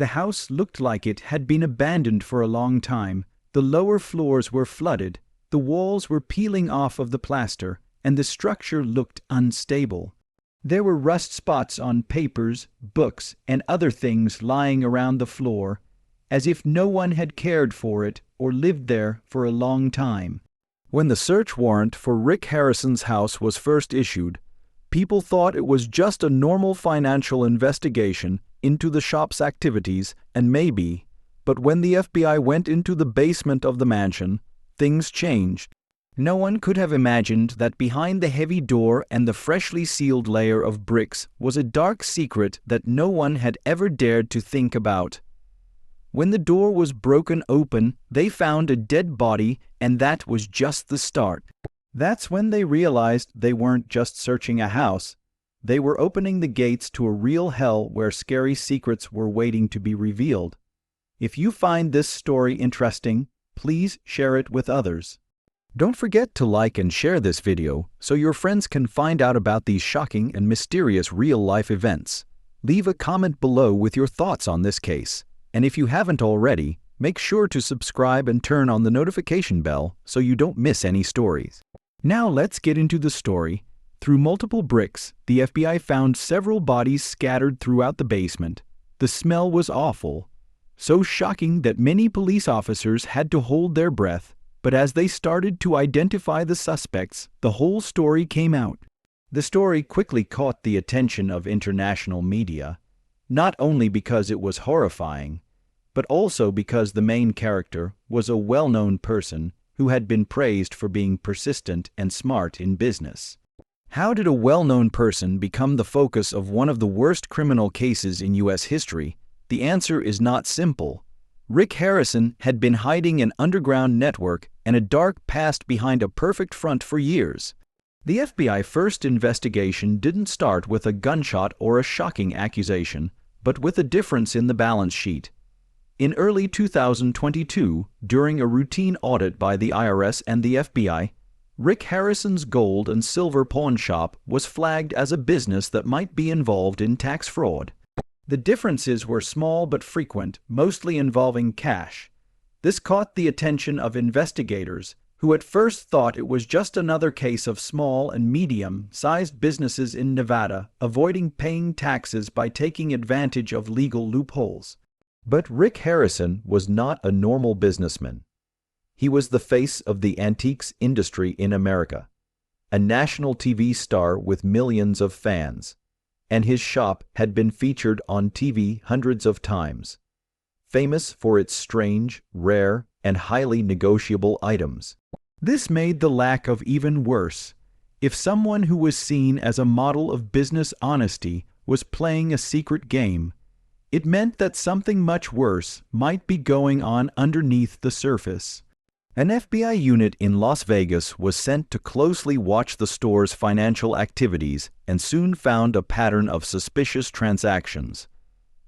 The house looked like it had been abandoned for a long time. The lower floors were flooded, the walls were peeling off of the plaster, and the structure looked unstable. There were rust spots on papers, books, and other things lying around the floor, as if no one had cared for it or lived there for a long time. When the search warrant for Rick Harrison's house was first issued, people thought it was just a normal financial investigation into the shop's activities, and maybe, but when the FBI went into the basement of the mansion, things changed. No one could have imagined that behind the heavy door and the freshly sealed layer of bricks was a dark secret that no one had ever dared to think about. When the door was broken open, they found a dead body, and that was just the start. That's when they realized they weren't just searching a house. They were opening the gates to a real hell where scary secrets were waiting to be revealed. If you find this story interesting, please share it with others. Don't forget to like and share this video so your friends can find out about these shocking and mysterious real-life events. Leave a comment below with your thoughts on this case. And if you haven't already, make sure to subscribe and turn on the notification bell so you don't miss any stories. Now let's get into the story. Through multiple bricks, the FBI found several bodies scattered throughout the basement. The smell was awful, so shocking that many police officers had to hold their breath. But as they started to identify the suspects, the whole story came out. The story quickly caught the attention of international media, not only because it was horrifying, but also because the main character was a well-known person who had been praised for being persistent and smart in business. How did a well-known person become the focus of one of the worst criminal cases in U.S. history? The answer is not simple. Rick Harrison had been hiding an underground network and a dark past behind a perfect front for years. The FBI first investigation didn't start with a gunshot or a shocking accusation, but with a difference in the balance sheet. In early 2022, during a routine audit by the IRS and the FBI, Rick Harrison's gold and silver pawn shop was flagged as a business that might be involved in tax fraud. The differences were small but frequent, mostly involving cash. This caught the attention of investigators, who at first thought it was just another case of small and medium-sized businesses in Nevada avoiding paying taxes by taking advantage of legal loopholes. But Rick Harrison was not a normal businessman. He was the face of the antiques industry in America, a national TV star with millions of fans, and his shop had been featured on TV hundreds of times, famous for its strange, rare, and highly negotiable items. This made the lack of even worse. If someone who was seen as a model of business honesty was playing a secret game, it meant that something much worse might be going on underneath the surface. An FBI unit in Las Vegas was sent to closely watch the store's financial activities and soon found a pattern of suspicious transactions.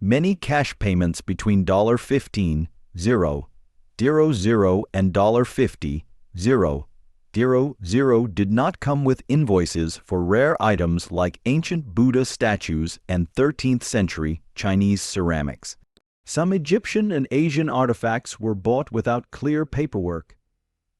Many cash payments between $15.00 and $50.00 did not come with invoices for rare items like ancient Buddha statues and 13th century Chinese ceramics. Some Egyptian and Asian artifacts were bought without clear paperwork,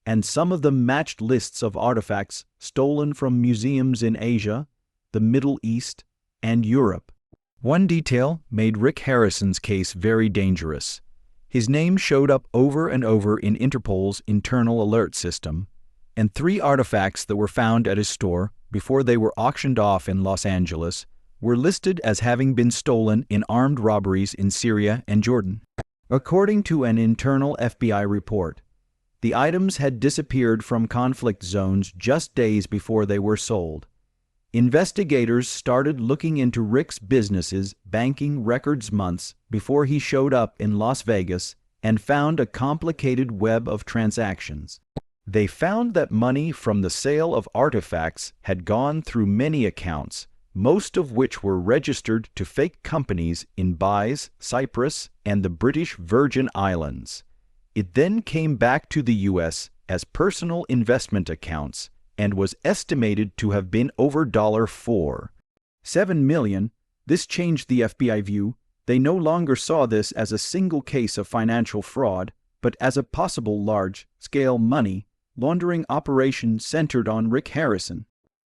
and some of them matched lists of artifacts stolen from museums in Asia, the Middle East, and Europe. One detail made Rick Harrison's case very dangerous. His name showed up over and over in Interpol's internal alert system, and 3 artifacts that were found at his store before they were auctioned off in Los Angeles were listed as having been stolen in armed robberies in Syria and Jordan. According to an internal FBI report, the items had disappeared from conflict zones just days before they were sold. Investigators started looking into Rick's business's banking records months before he showed up in Las Vegas and found a complicated web of transactions. They found that money from the sale of artifacts had gone through many accounts, most of which were registered to fake companies in Belize, Cyprus, and the British Virgin Islands. It then came back to the U.S. as personal investment accounts and was estimated to have been over $4.7 million. This changed the FBI view. They They no longer saw this as a single case of financial fraud, but as a possible large-scale money laundering operation centered on Rick Harrison.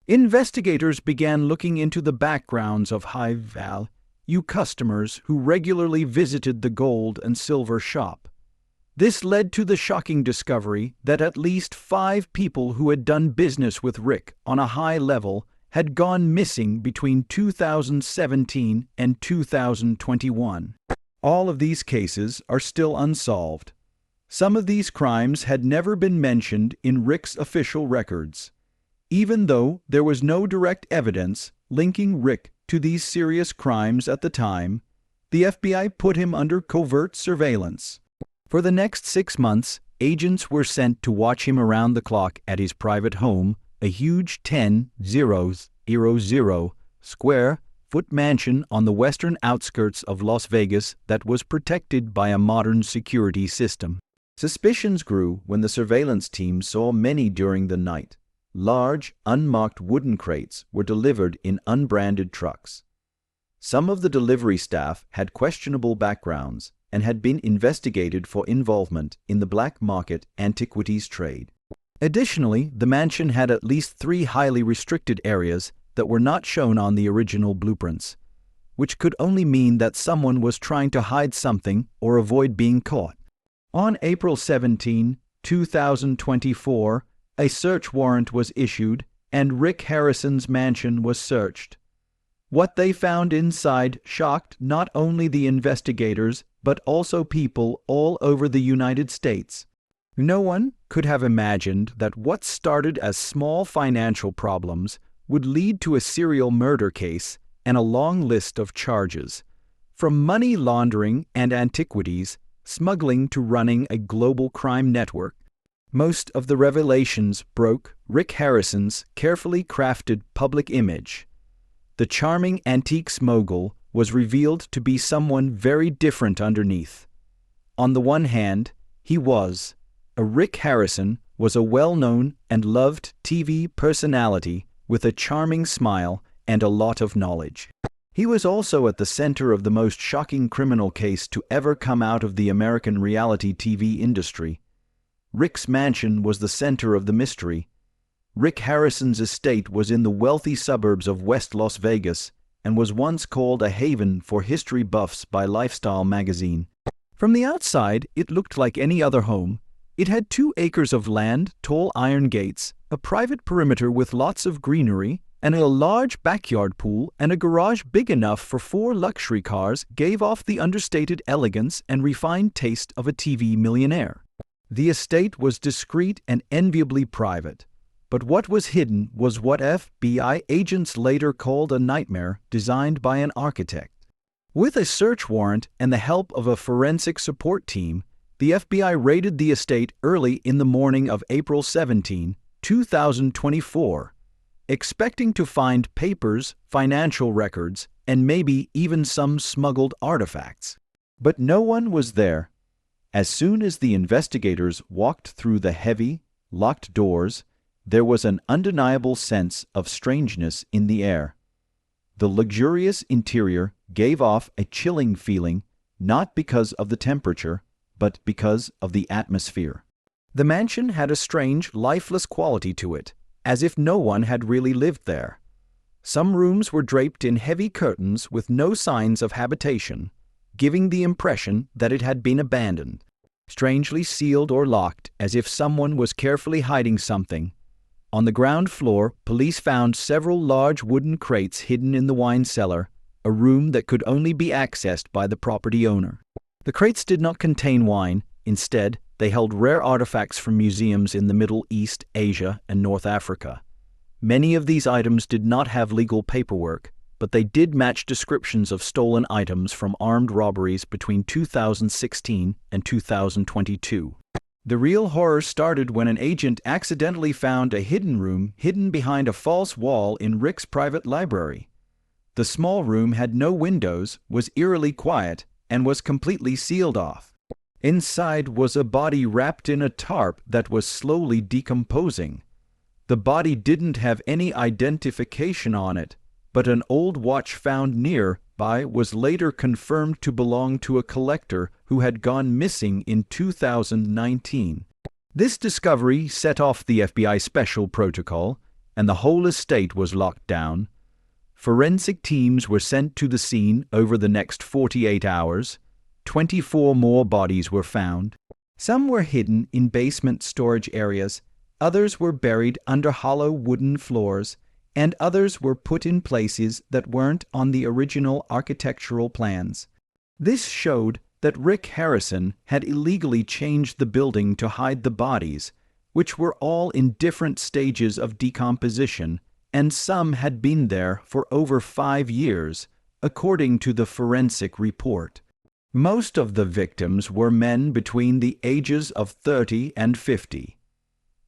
Investigators began looking into the backgrounds of high-value customers who regularly visited the gold and silver shop. This led to the shocking discovery that at least 5 people who had done business with Rick on a high level had gone missing between 2017 and 2021. All of these cases are still unsolved. Some of these crimes had never been mentioned in Rick's official records. Even though there was no direct evidence linking Rick to these serious crimes at the time, the FBI put him under covert surveillance. For the next 6 months, agents were sent to watch him around the clock at his private home, a huge 10,000 square foot mansion on the western outskirts of Las Vegas that was protected by a modern security system. Suspicions grew when the surveillance team saw many during the night. Large, unmarked wooden crates were delivered in unbranded trucks. Some of the delivery staff had questionable backgrounds and had been investigated for involvement in the black market antiquities trade. Additionally, the mansion had at least 3 highly restricted areas that were not shown on the original blueprints, which could only mean that someone was trying to hide something or avoid being caught. On April 17, 2024, a search warrant was issued and Rick Harrison's mansion was searched. What they found inside shocked not only the investigators but also people all over the United States. No one could have imagined that what started as small financial problems would lead to a serial murder case and a long list of charges, from money laundering and antiquities, smuggling to running a global crime network. Most of the revelations broke Rick Harrison's carefully crafted public image. The charming antiques mogul was revealed to be someone very different underneath. On the one hand, Rick Harrison was a well-known and loved TV personality with a charming smile and a lot of knowledge. He was also at the center of the most shocking criminal case to ever come out of the American reality TV industry. Rick's mansion was the center of the mystery. Rick Harrison's estate was in the wealthy suburbs of West Las Vegas and was once called a haven for history buffs by Lifestyle magazine. From the outside, it looked like any other home. It had 2 acres of land, tall iron gates, a private perimeter with lots of greenery, and a large backyard pool and a garage big enough for 4 luxury cars gave off the understated elegance and refined taste of a TV millionaire. The estate was discreet and enviably private, but what was hidden was what FBI agents later called a nightmare designed by an architect. With a search warrant and the help of a forensic support team, the FBI raided the estate early in the morning of April 17, 2024, expecting to find papers, financial records, and maybe even some smuggled artifacts. But no one was there. As soon as the investigators walked through the heavy, locked doors, there was an undeniable sense of strangeness in the air. The luxurious interior gave off a chilling feeling, not because of the temperature, but because of the atmosphere. The mansion had a strange, lifeless quality to it, as if no one had really lived there. Some rooms were draped in heavy curtains with no signs of habitation, giving the impression that it had been abandoned, strangely sealed or locked as if someone was carefully hiding something. On the ground floor, police found several large wooden crates hidden in the wine cellar, a room that could only be accessed by the property owner. The crates did not contain wine. Instead, they held rare artifacts from museums in the Middle East, Asia, and North Africa. Many of these items did not have legal paperwork, but they did match descriptions of stolen items from armed robberies between 2016 and 2022. The real horror started when an agent accidentally found a hidden room hidden behind a false wall in Rick's private library. The small room had no windows, was eerily quiet, and was completely sealed off. Inside was a body wrapped in a tarp that was slowly decomposing. The body didn't have any identification on it, but an old watch found near by was later confirmed to belong to a collector who had gone missing in 2019. This discovery set off the FBI special protocol, and the whole estate was locked down. Forensic teams were sent to the scene over the next 48 hours. 24 more bodies were found. Some were hidden in basement storage areas, others were buried under hollow wooden floors, and others were put in places that weren't on the original architectural plans. This showed that Rick Harrison had illegally changed the building to hide the bodies, which were all in different stages of decomposition, and some had been there for over 5 years, according to the forensic report. Most of the victims were men between the ages of 30 and 50.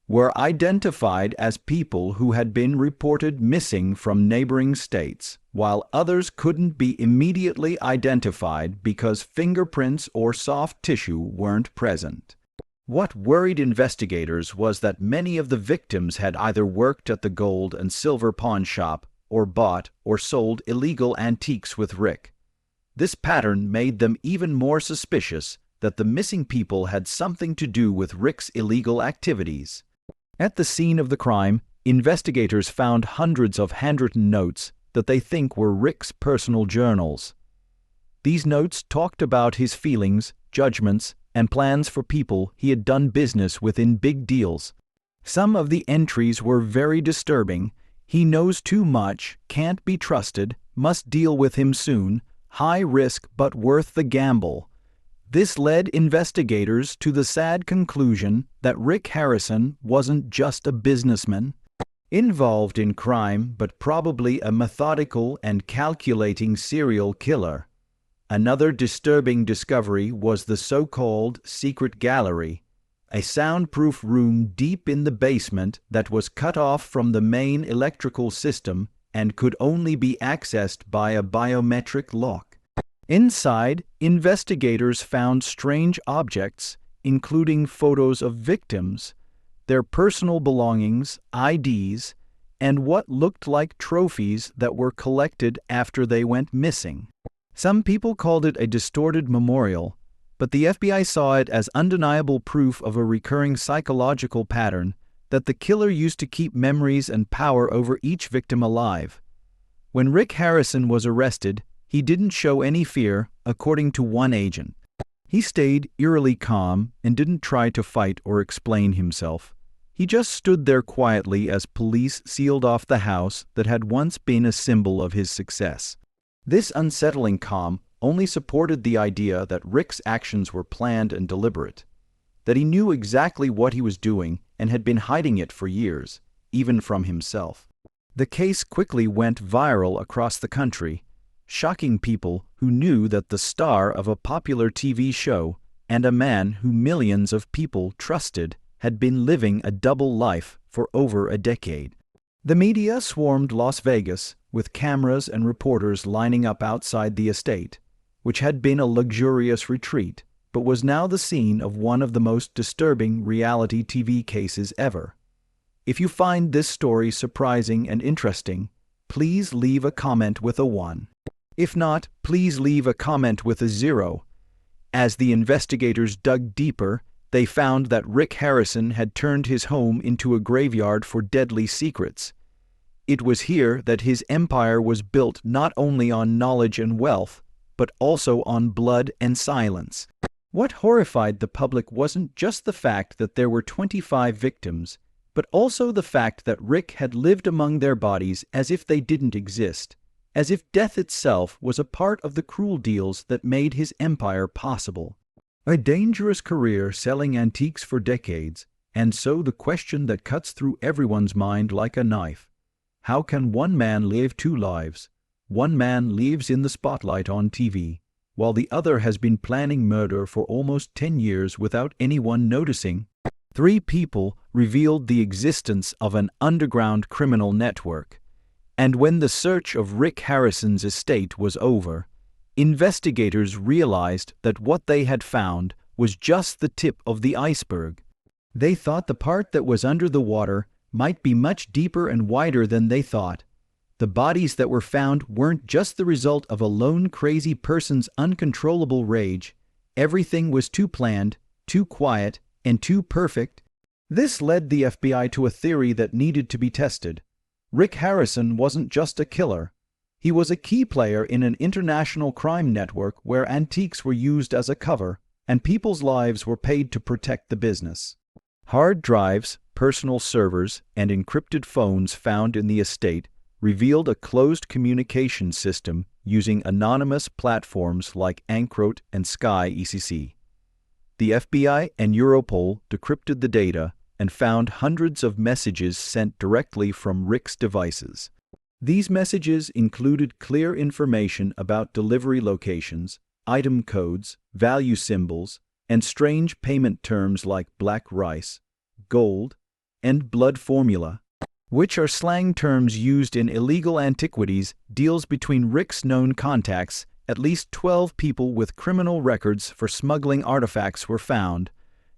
Were identified as people who had been reported missing from neighboring states, while others couldn't be immediately identified because fingerprints or soft tissue weren't present. What worried investigators was that many of the victims had either worked at the gold and silver pawn shop or bought or sold illegal antiques with Rick. This pattern made them even more suspicious that the missing people had something to do with Rick's illegal activities. At the scene of the crime, investigators found hundreds of handwritten notes that they think were Rick's personal journals. These notes talked about his feelings, judgments, and plans for people he had done business with in big deals. Some of the entries were very disturbing. He knows too much, can't be trusted, must deal with him soon, high risk but worth the gamble. This led investigators to the sad conclusion that Rick Harrison wasn't just a businessman involved in crime, but probably a methodical and calculating serial killer. Another disturbing discovery was the so-called secret gallery, a soundproof room deep in the basement that was cut off from the main electrical system and could only be accessed by a biometric lock. Inside, investigators found strange objects, including photos of victims, their personal belongings, IDs, and what looked like trophies that were collected after they went missing. Some people called it a distorted memorial, but the FBI saw it as undeniable proof of a recurring psychological pattern that the killer used to keep memories and power over each victim alive. When Rick Harrison was arrested, he didn't show any fear, according to one agent. He stayed eerily calm and didn't try to fight or explain himself. He just stood there quietly as police sealed off the house that had once been a symbol of his success. This unsettling calm only supported the idea that Rick's actions were planned and deliberate, that he knew exactly what he was doing and had been hiding it for years, even from himself. The case quickly went viral across the country, shocking people who knew that the star of a popular TV show and a man who millions of people trusted had been living a double life for over a decade. The media swarmed Las Vegas, with cameras and reporters lining up outside the estate, which had been a luxurious retreat, but was now the scene of one of the most disturbing reality TV cases ever. If you find this story surprising and interesting, please leave a comment with a 1. If not, please leave a comment with a 0. As the investigators dug deeper, they found that Rick Harrison had turned his home into a graveyard for deadly secrets. It was here that his empire was built not only on knowledge and wealth, but also on blood and silence. What horrified the public wasn't just the fact that there were 25 victims, but also the fact that Rick had lived among their bodies as if they didn't exist, as if death itself was a part of the cruel deals that made his empire possible. A dangerous career selling antiques for decades, and so the question that cuts through everyone's mind like a knife. How can one man live 2 lives? One man lives in the spotlight on TV, while the other has been planning murder for almost 10 years without anyone noticing. 3 people revealed the existence of an underground criminal network. And when the search of Rick Harrison's estate was over, investigators realized that what they had found was just the tip of the iceberg. They thought the part that was under the water might be much deeper and wider than they thought. The bodies that were found weren't just the result of a lone crazy person's uncontrollable rage. Everything was too planned, too quiet, and too perfect. This led the FBI to a theory that needed to be tested. Rick Harrison wasn't just a killer. He was a key player in an international crime network where antiques were used as a cover, and people's lives were paid to protect the business. Hard drives, personal servers, and encrypted phones found in the estate revealed a closed communication system using anonymous platforms like Ankroat and Sky ECC. The FBI and Europol decrypted the data and found hundreds of messages sent directly from Rick's devices. These messages included clear information about delivery locations, item codes, value symbols, and strange payment terms like black rice, gold, and blood formula, which are slang terms used in illegal antiquities deals between Rick's known contacts. At least 12 people with criminal records for smuggling artifacts were found.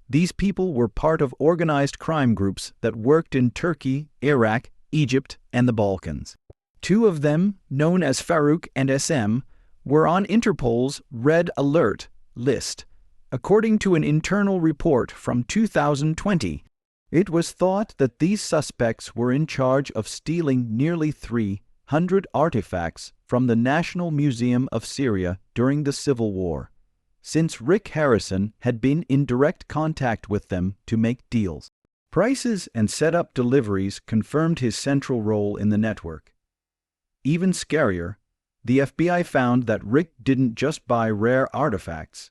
These people were part of organized crime groups that worked in Turkey, Iraq, Egypt, and the Balkans. 2 of them, known as Farouk and SM, were on Interpol's Red Alert list, according to an internal report from 2020. It was thought that these suspects were in charge of stealing nearly 300 artifacts from the National Museum of Syria during the Civil War, since Rick Harrison had been in direct contact with them to make deals. Prices and set up deliveries confirmed his central role in the network. Even scarier, the FBI found that Rick didn't just buy rare artifacts.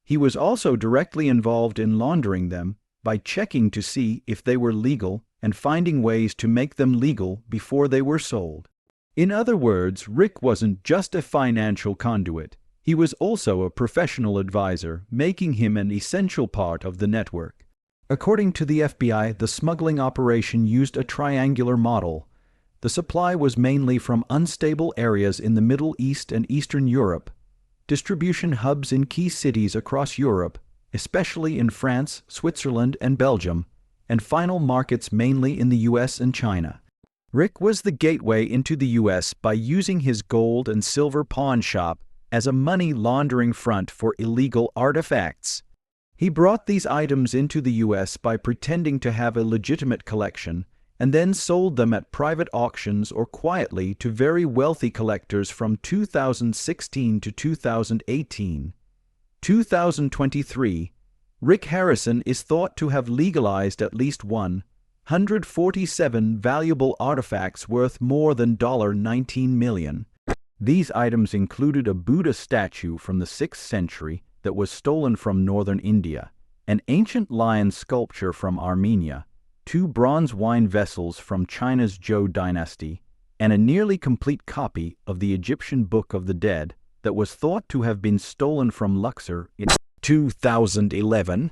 He was also directly involved in laundering them by checking to see if they were legal and finding ways to make them legal before they were sold. In other words, Rick wasn't just a financial conduit. He was also a professional advisor, making him an essential part of the network. According to the FBI, the smuggling operation used a triangular model. The supply was mainly from unstable areas in the Middle East and Eastern Europe, distribution hubs in key cities across Europe, especially in France, Switzerland, and Belgium, and final markets mainly in the US and China. Rick was the gateway into the US by using his gold and silver pawn shop as a money laundering front for illegal artifacts. He brought these items into the US by pretending to have a legitimate collection and then sold them at private auctions or quietly to very wealthy collectors from 2016 to 2018. 2023, Rick Harrison is thought to have legalized at least 147 valuable artifacts worth more than $19 million. These items included a Buddha statue from the 6th century that was stolen from northern India, an ancient lion sculpture from Armenia, 2 bronze wine vessels from China's Zhou dynasty, and a nearly complete copy of the Egyptian Book of the Dead that was thought to have been stolen from Luxor in 2011.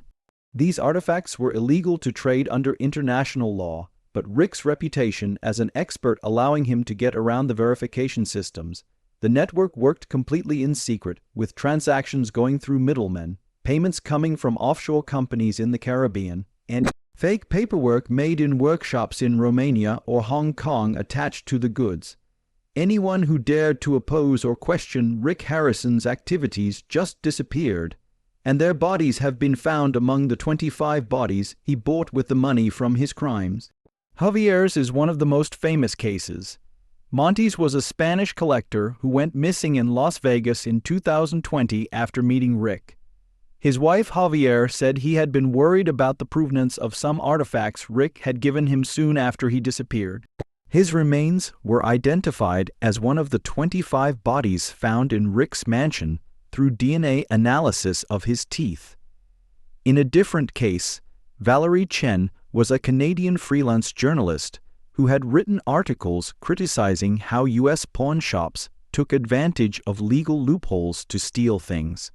These artifacts were illegal to trade under international law, but Rick's reputation as an expert allowing him to get around the verification systems. The network worked completely in secret, with transactions going through middlemen, payments coming from offshore companies in the Caribbean, and fake paperwork made in workshops in Romania or Hong Kong attached to the goods. Anyone who dared to oppose or question Rick Harrison's activities just disappeared, and their bodies have been found among the 25 bodies he bought with the money from his crimes. Javier's is one of the most famous cases. Montes was a Spanish collector who went missing in Las Vegas in 2020 after meeting Rick. His wife Javier said he had been worried about the provenance of some artifacts Rick had given him soon after he disappeared. His remains were identified as one of the 25 bodies found in Rick's mansion through DNA analysis of his teeth. In a different case, Valerie Chen was a Canadian freelance journalist who had written articles criticizing how U.S. pawn shops took advantage of legal loopholes to steal things.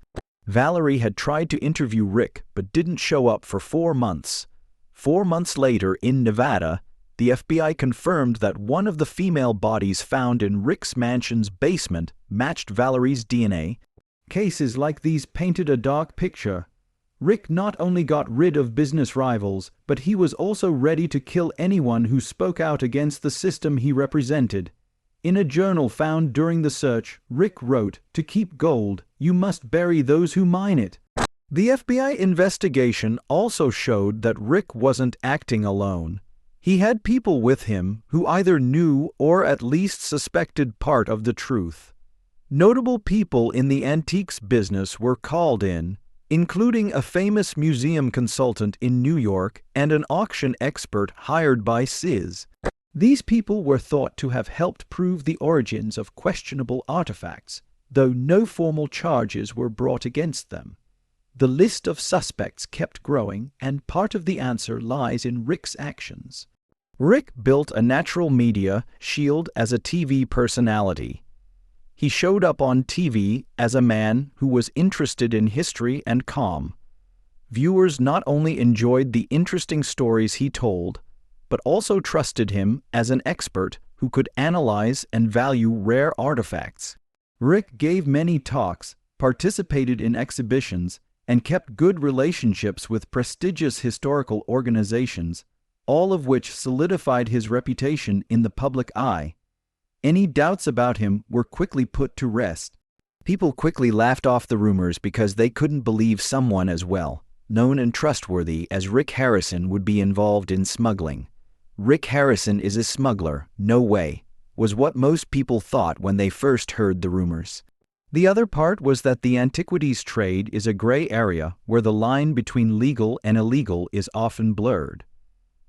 Valerie had tried to interview Rick but didn't show up for 4 months. 4 months later, in Nevada, the FBI confirmed that one of the female bodies found in Rick's mansion's basement matched Valerie's DNA. Cases like these painted a dark picture. Rick not only got rid of business rivals, but he was also ready to kill anyone who spoke out against the system he represented. In a journal found during the search, Rick wrote, "To keep gold, you must bury those who mine it." The FBI investigation also showed that Rick wasn't acting alone. He had people with him who either knew or at least suspected part of the truth. Notable people in the antiques business were called in, including a famous museum consultant in New York and an auction expert hired by CIS. These people were thought to have helped prove the origins of questionable artifacts, though no formal charges were brought against them. The list of suspects kept growing, and part of the answer lies in Rick's actions. Rick built a natural media shield as a TV personality. He showed up on TV as a man who was interested in history and calm. Viewers not only enjoyed the interesting stories he told, but also trusted him as an expert who could analyze and value rare artifacts. Rick gave many talks, participated in exhibitions, and kept good relationships with prestigious historical organizations, all of which solidified his reputation in the public eye. Any doubts about him were quickly put to rest. People quickly laughed off the rumors because they couldn't believe someone as well known and trustworthy as Rick Harrison would be involved in smuggling. "Rick Harrison is a smuggler, no way," was what most people thought when they first heard the rumors. The other part was that the antiquities trade is a gray area where the line between legal and illegal is often blurred.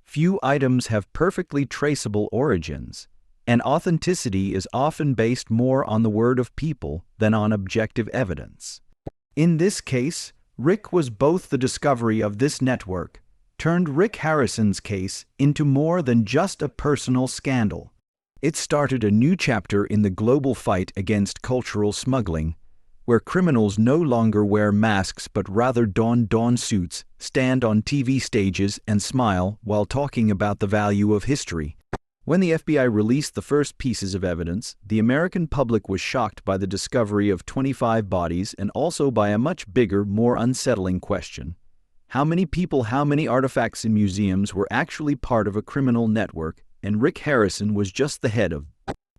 Few items have perfectly traceable origins, and authenticity is often based more on the word of people than on objective evidence. In this case, Rick was both the discovery of this network, turned Rick Harrison's case into more than just a personal scandal. It started a new chapter in the global fight against cultural smuggling, where criminals no longer wear masks but rather don suits, stand on TV stages, and smile while talking about the value of history. When the FBI released the first pieces of evidence, the American public was shocked by the discovery of 25 bodies and also by a much bigger, more unsettling question. How many people, how many artifacts in museums were actually part of a criminal network, and Rick Harrison was just the head of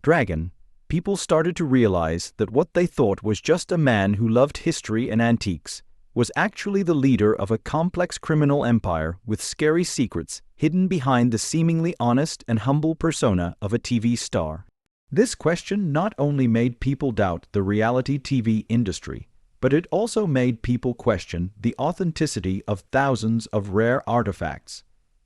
Dragon? People started to realize that what they thought was just a man who loved history and antiques was actually the leader of a complex criminal empire with scary secrets hidden behind the seemingly honest and humble persona of a TV star. This question not only made people doubt the reality TV industry, but it also made people question the authenticity of thousands of rare artifacts.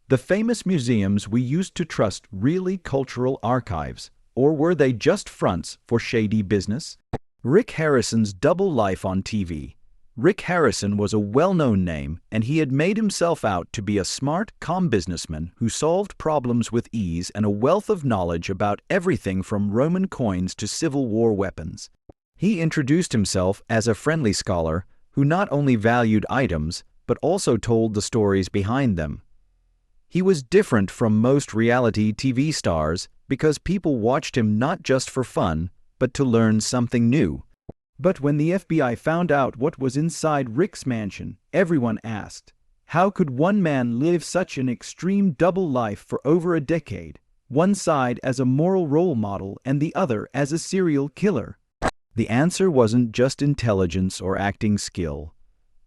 The famous museums we used to trust really cultural archives, or were they just fronts for shady business? Rick Harrison's double life on TV. Rick Harrison was a well-known name, and he had made himself out to be a smart, calm businessman who solved problems with ease and a wealth of knowledge about everything from Roman coins to Civil War weapons. He introduced himself as a friendly scholar who not only valued items, but also told the stories behind them. He was different from most reality TV stars because people watched him not just for fun, but to learn something new. But when the FBI found out what was inside Rick's mansion, everyone asked, how could one man live such an extreme double life for over a decade, one side as a moral role model and the other as a serial killer? The answer wasn't just intelligence or acting skill.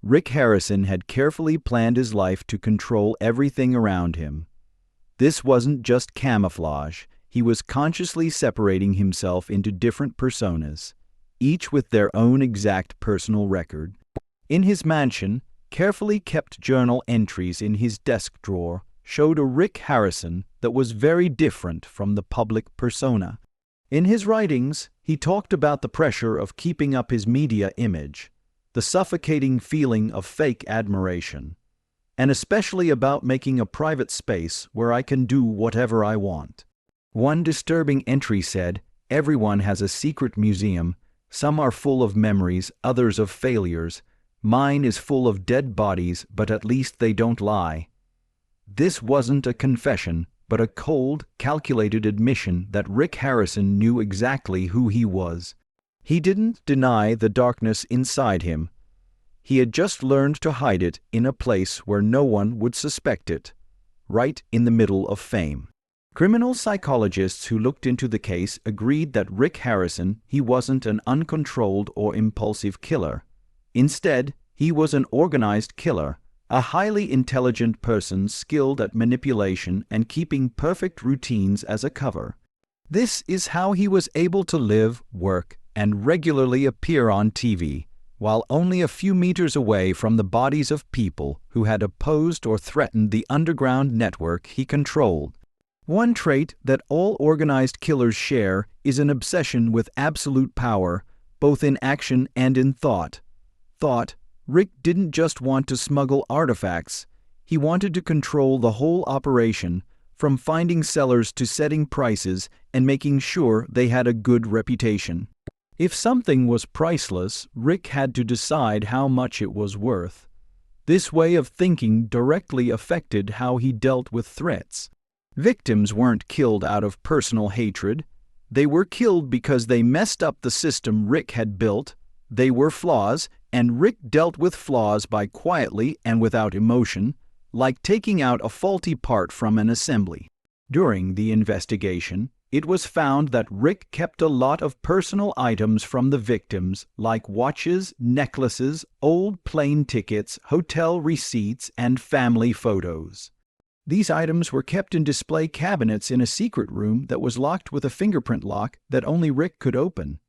Rick Harrison had carefully planned his life to control everything around him. This wasn't just camouflage. He was consciously separating himself into different personas, each with their own exact personal record. In his mansion, carefully kept journal entries in his desk drawer showed a Rick Harrison that was very different from the public persona. In his writings, he talked about the pressure of keeping up his media image, the suffocating feeling of fake admiration, and especially about making a private space where I can do whatever I want. One disturbing entry said, "Everyone has a secret museum. Some are full of memories, others of failures. Mine is full of dead bodies, but at least they don't lie." This wasn't a confession, but a cold, calculated admission that Rick Harrison knew exactly who he was. He didn't deny the darkness inside him. He had just learned to hide it in a place where no one would suspect it, right in the middle of fame. Criminal psychologists who looked into the case agreed that Rick Harrison, he wasn't an uncontrolled or impulsive killer. Instead, he was an organized killer, a highly intelligent person skilled at manipulation and keeping perfect routines as a cover. This is how he was able to live, work, and regularly appear on TV, while only a few meters away from the bodies of people who had opposed or threatened the underground network he controlled. One trait that all organized killers share is an obsession with absolute power, both in action and in thought. Rick didn't just want to smuggle artifacts, he wanted to control the whole operation, from finding sellers to setting prices and making sure they had a good reputation. If something was priceless, Rick had to decide how much it was worth. This way of thinking directly affected how he dealt with threats. Victims weren't killed out of personal hatred. They were killed because they messed up the system Rick had built. They were flaws, and Rick dealt with flaws by quietly and without emotion, like taking out a faulty part from an assembly. During the investigation, it was found that Rick kept a lot of personal items from the victims, like watches, necklaces, old plane tickets, hotel receipts, and family photos. These items were kept in display cabinets in a secret room that was locked with a fingerprint lock that only Rick could open.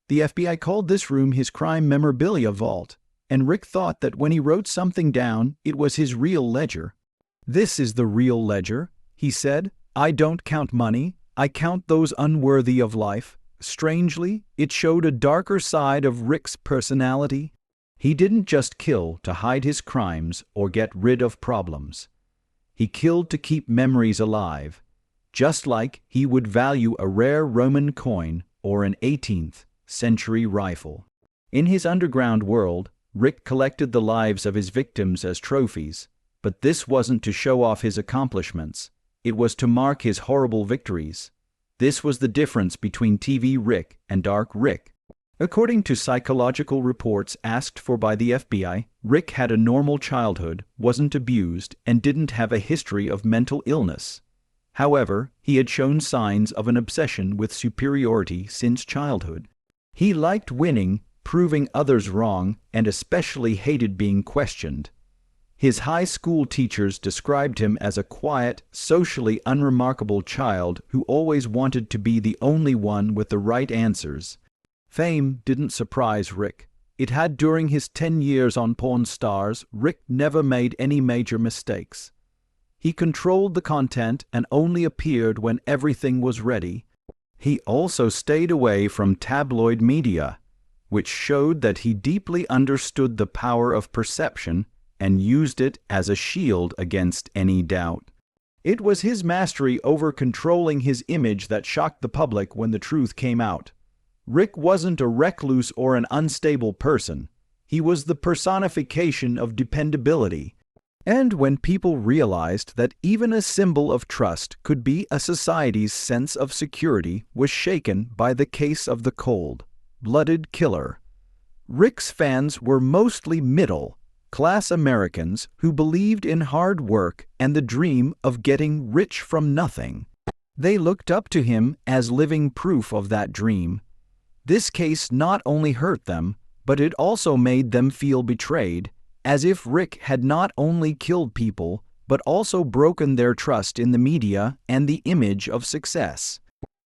The FBI called this room his crime memorabilia vault, and Rick thought that when he wrote something down, it was his real ledger. "This is the real ledger," he said. "I don't count money. I count those unworthy of life." Strangely, it showed a darker side of Rick's personality. He didn't just kill to hide his crimes or get rid of problems. He killed to keep memories alive, just like he would value a rare Roman coin or an 18th century rifle. In his underground world, Rick collected the lives of his victims as trophies, but this wasn't to show off his accomplishments. It was to mark his horrible victories. This was the difference between TV Rick and Dark Rick. According to psychological reports asked for by the FBI, Rick had a normal childhood, wasn't abused, and didn't have a history of mental illness. However, he had shown signs of an obsession with superiority since childhood. He liked winning, proving others wrong, and especially hated being questioned. His high school teachers described him as a quiet, socially unremarkable child who always wanted to be the only one with the right answers. Fame didn't surprise Rick. It had during his 10 years on Pawn Stars. Rick never made any major mistakes. He controlled the content and only appeared when everything was ready. He also stayed away from tabloid media, which showed that he deeply understood the power of perception and used it as a shield against any doubt. It was his mastery over controlling his image that shocked the public when the truth came out. Rick wasn't a recluse or an unstable person. He was the personification of dependability. And when people realized that even a symbol of trust could be a society's sense of security was shaken by the case of the cold-blooded killer. Rick's fans were mostly middle-class Americans who believed in hard work and the dream of getting rich from nothing. They looked up to him as living proof of that dream. This case not only hurt them, but it also made them feel betrayed, as if Rick had not only killed people, but also broken their trust in the media and the image of success.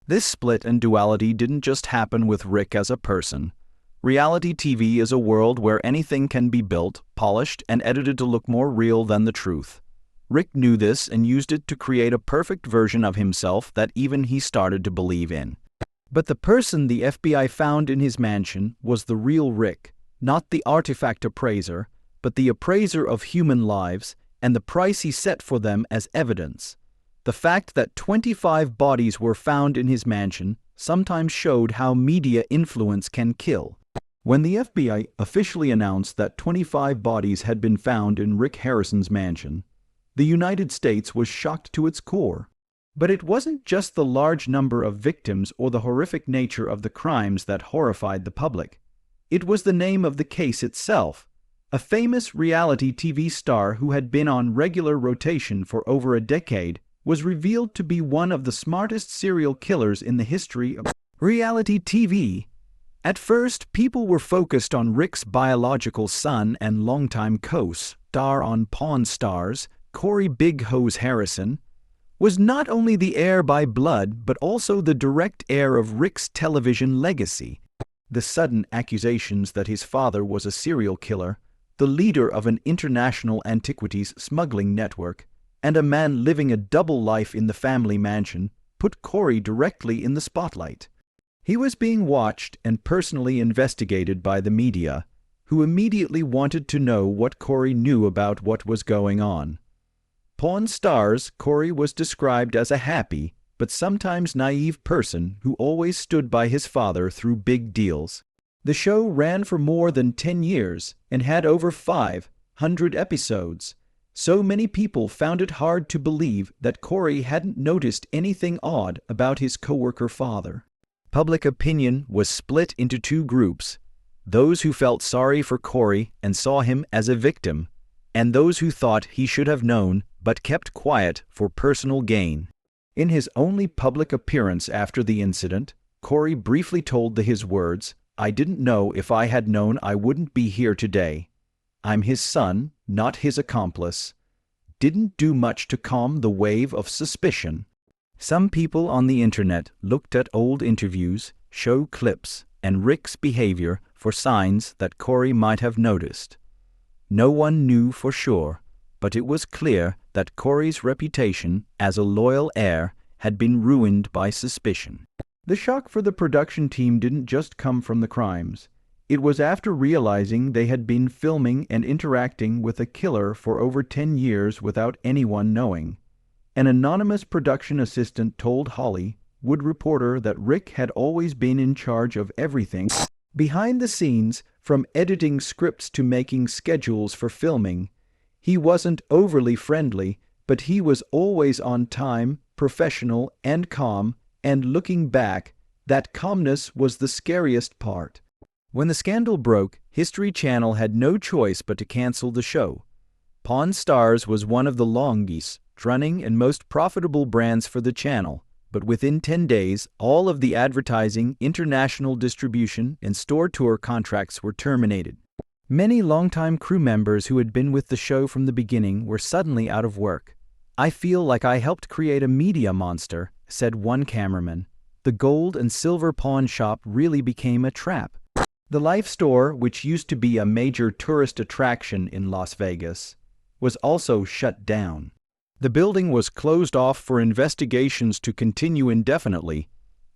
This split and duality didn't just happen with Rick as a person. Reality TV is a world where anything can be built, polished, and edited to look more real than the truth. Rick knew this and used it to create a perfect version of himself that even he started to believe in. But the person the FBI found in his mansion was the real Rick, not the artifact appraiser, but the appraiser of human lives and the price he set for them as evidence. The fact that 25 bodies were found in his mansion sometimes showed how media influence can kill. When the FBI officially announced that 25 bodies had been found in Rick Harrison's mansion, the United States was shocked to its core. But it wasn't just the large number of victims or the horrific nature of the crimes that horrified the public. It was the name of the case itself. A famous reality TV star who had been on regular rotation for over a decade was revealed to be one of the smartest serial killers in the history of reality TV. At first, people were focused on Rick's biological son and longtime co-star on Pawn Stars. Corey Big Hose Harrison was not only the heir by blood but also the direct heir of Rick's television legacy. The sudden accusations that his father was a serial killer, the leader of an international antiquities smuggling network, and a man living a double life in the family mansion, put Corey directly in the spotlight. He was being watched and personally investigated by the media, who immediately wanted to know what Corey knew about what was going on. Pawn Stars, Corey was described as a happy, but sometimes naive person who always stood by his father through big deals. The show ran for more than 10 years and had over 500 episodes. So many people found it hard to believe that Corey hadn't noticed anything odd about his coworker father. Public opinion was split into two groups: those who felt sorry for Corey and saw him as a victim, and those who thought he should have known but kept quiet for personal gain. In his only public appearance after the incident, Corey briefly told his words, "I didn't know. If I had known, I wouldn't be here today. I'm his son, not his accomplice." Didn't do much to calm the wave of suspicion. Some people on the internet looked at old interviews, show clips, and Rick's behavior for signs that Corey might have noticed. No one knew for sure, but it was clear that Corey's reputation as a loyal heir had been ruined by suspicion. The shock for the production team didn't just come from the crimes. It was after realizing they had been filming and interacting with a killer for over 10 years without anyone knowing. An anonymous production assistant told Hollywood Reporter that Rick had always been in charge of everything behind the scenes, from editing scripts to making schedules for filming. He wasn't overly friendly, but he was always on time, professional, and calm, and looking back, that calmness was the scariest part. When the scandal broke, History Channel had no choice but to cancel the show. Pawn Stars was one of the longest-running and most profitable brands for the channel, but within 10 days, all of the advertising, international distribution, and store tour contracts were terminated. Many longtime crew members who had been with the show from the beginning were suddenly out of work. "I feel like I helped create a media monster," said one cameraman. "The gold and silver pawn shop really became a trap." The Life Store, which used to be a major tourist attraction in Las Vegas, was also shut down. The building was closed off for investigations to continue indefinitely,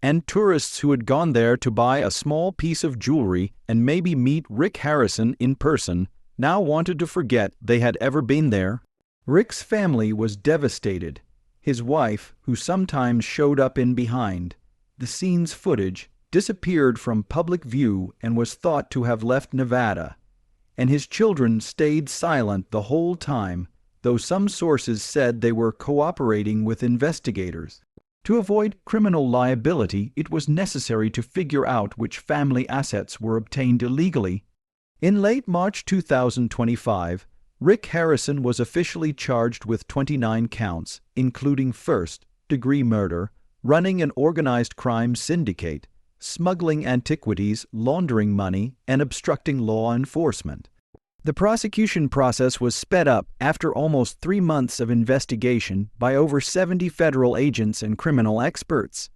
and tourists who had gone there to buy a small piece of jewelry and maybe meet Rick Harrison in person now wanted to forget they had ever been there. Rick's family was devastated. His wife, who sometimes showed up in behind the scenes footage, disappeared from public view and was thought to have left Nevada, and his children stayed silent the whole time, though some sources said they were cooperating with investigators. To avoid criminal liability, it was necessary to figure out which family assets were obtained illegally. In late March 2025, Rick Harrison was officially charged with 29 counts, including first-degree murder, running an organized crime syndicate, smuggling antiquities, laundering money, and obstructing law enforcement. The prosecution process was sped up after almost 3 months of investigation by over 70 federal agents and criminal experts.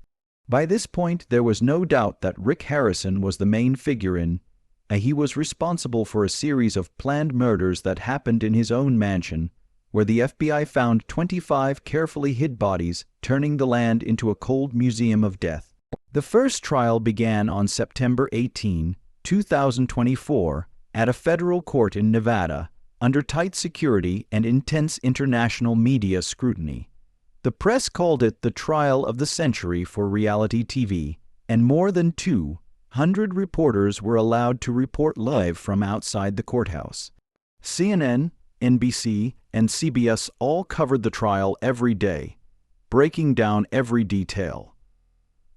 By this point, there was no doubt that Rick Harrison was the main figure and he was responsible for a series of planned murders that happened in his own mansion, where the FBI found 25 carefully hid bodies, turning the land into a cold museum of death. The first trial began on September 18, 2024, at a federal court in Nevada, under tight security and intense international media scrutiny. The press called it the trial of the century for reality TV, and more than 200 reporters were allowed to report live from outside the courthouse. CNN, NBC, and CBS all covered the trial every day, breaking down every detail.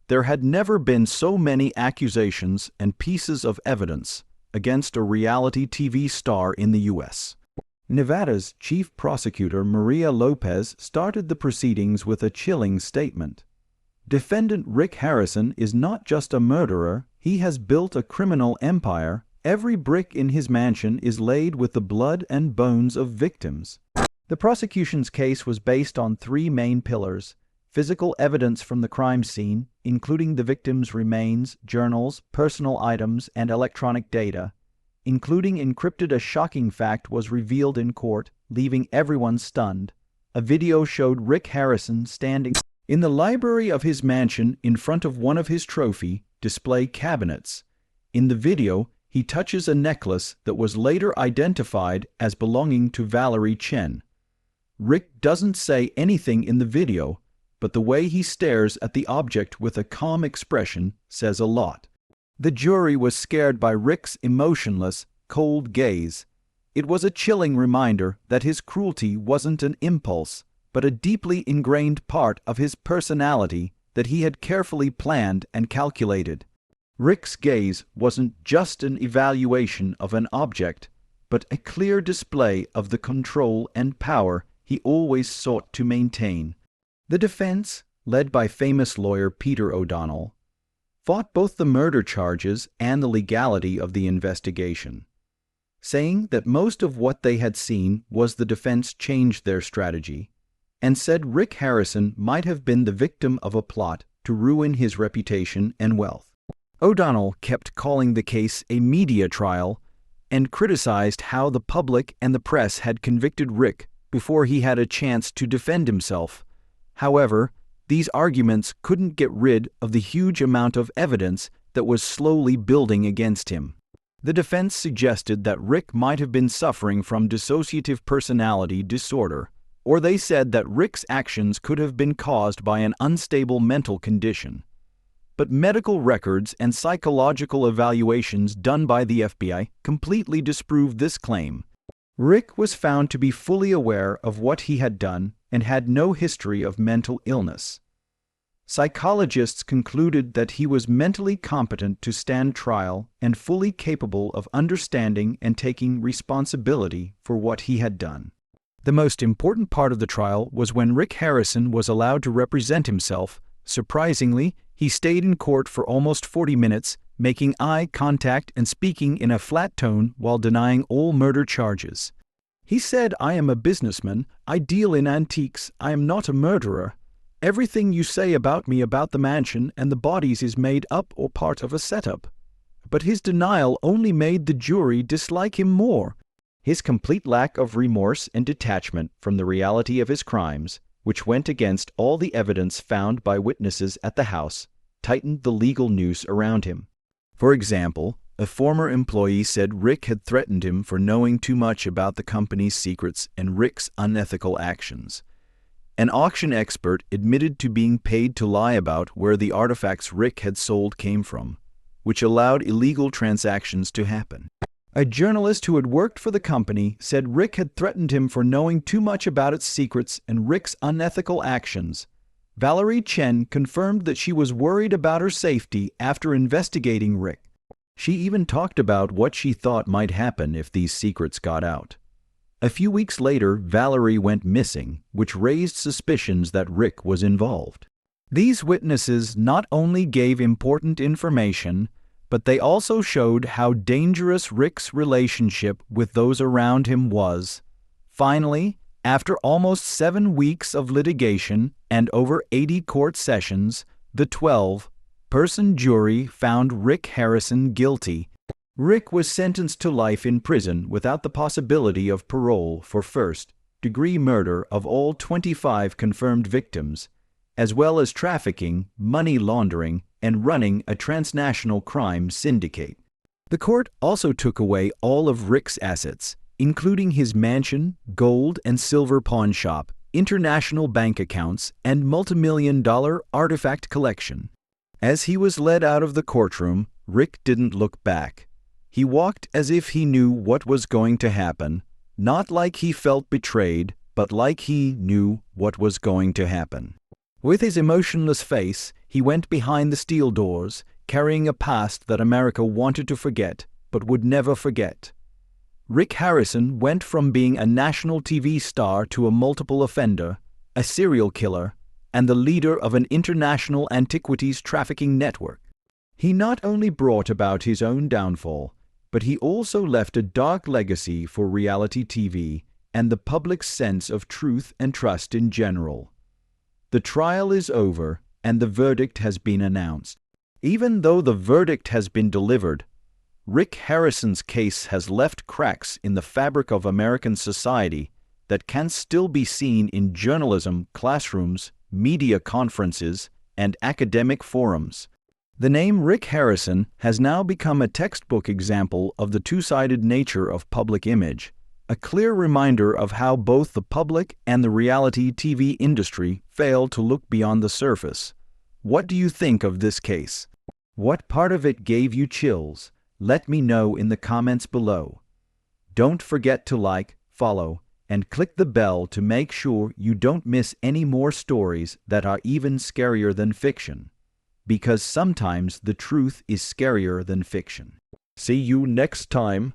There had never been so many accusations and pieces of evidence against a reality TV star in the U.S. Nevada's chief prosecutor Maria Lopez started the proceedings with a chilling statement. Defendant Rick Harrison is not just a murderer, he has built a criminal empire. Every brick in his mansion is laid with the blood and bones of victims. The prosecution's case was based on three main pillars: physical evidence from the crime scene, including the victim's remains, journals, personal items, and electronic data. Including encrypted, a shocking fact was revealed in court, leaving everyone stunned. A video showed Rick Harrison standing in the library of his mansion in front of one of his trophy display cabinets. In the video, he touches a necklace that was later identified as belonging to Valerie Chen. Rick doesn't say anything in the video, but the way he stares at the object with a calm expression says a lot. The jury was scared by Rick's emotionless, cold gaze. It was a chilling reminder that his cruelty wasn't an impulse, but a deeply ingrained part of his personality that he had carefully planned and calculated. Rick's gaze wasn't just an evaluation of an object, but a clear display of the control and power he always sought to maintain. The defense, led by famous lawyer Peter O'Donnell, fought both the murder charges and the legality of the investigation, saying that most of what they had seen was the defense changed their strategy, and said Rick Harrison might have been the victim of a plot to ruin his reputation and wealth. O'Donnell kept calling the case a media trial and criticized how the public and the press had convicted Rick before he had a chance to defend himself. However, these arguments couldn't get rid of the huge amount of evidence that was slowly building against him. The defense suggested that Rick might have been suffering from dissociative personality disorder, or they said that Rick's actions could have been caused by an unstable mental condition. But medical records and psychological evaluations done by the FBI completely disproved this claim. Rick was found to be fully aware of what he had done and had no history of mental illness. Psychologists concluded that he was mentally competent to stand trial and fully capable of understanding and taking responsibility for what he had done. The most important part of the trial was when Rick Harrison was allowed to represent himself. Surprisingly, he stayed in court for almost 40 minutes, making eye contact and speaking in a flat tone while denying all murder charges. He said, "I am a businessman. I deal in antiques. I am not a murderer. Everything you say about me about the mansion and the bodies is made up or part of a setup." But his denial only made the jury dislike him more. His complete lack of remorse and detachment from the reality of his crimes, which went against all the evidence found by witnesses at the house, tightened the legal noose around him. For example, a former employee said Rick had threatened him for knowing too much about the company's secrets and Rick's unethical actions. An auction expert admitted to being paid to lie about where the artifacts Rick had sold came from, which allowed illegal transactions to happen. A journalist who had worked for the company said Rick had threatened him for knowing too much about its secrets and Rick's unethical actions. Valerie Chen confirmed that she was worried about her safety after investigating Rick. She even talked about what she thought might happen if these secrets got out. A few weeks later, Valerie went missing, which raised suspicions that Rick was involved. These witnesses not only gave important information, but they also showed how dangerous Rick's relationship with those around him was. Finally, after almost 7 weeks of litigation and over 80 court sessions, the 12-person jury found Rick Harrison guilty. Rick was sentenced to life in prison without the possibility of parole for first-degree murder of all 25 confirmed victims, as well as trafficking, money laundering, and running a transnational crime syndicate. The court also took away all of Rick's assets, including his mansion, gold and silver pawn shop, international bank accounts, and multimillion-dollar artifact collection. As he was led out of the courtroom, Rick didn't look back. He walked as if he knew what was going to happen, not like he felt betrayed, but like he knew what was going to happen. With his emotionless face, he went behind the steel doors, carrying a past that America wanted to forget, but would never forget. Rick Harrison went from being a national TV star to a multiple offender, a serial killer, and the leader of an international antiquities trafficking network. He not only brought about his own downfall, but he also left a dark legacy for reality TV and the public's sense of truth and trust in general. The trial is over and the verdict has been announced. Even though the verdict has been delivered, Rick Harrison's case has left cracks in the fabric of American society that can still be seen in journalism classrooms, media conferences, and academic forums. The name Rick Harrison has now become a textbook example of the two-sided nature of public image, a clear reminder of how both the public and the reality TV industry fail to look beyond the surface. What do you think of this case? What part of it gave you chills? Let me know in the comments below. Don't forget to like, follow, and click the bell to make sure you don't miss any more stories that are even scarier than fiction. Because sometimes the truth is scarier than fiction. See you next time.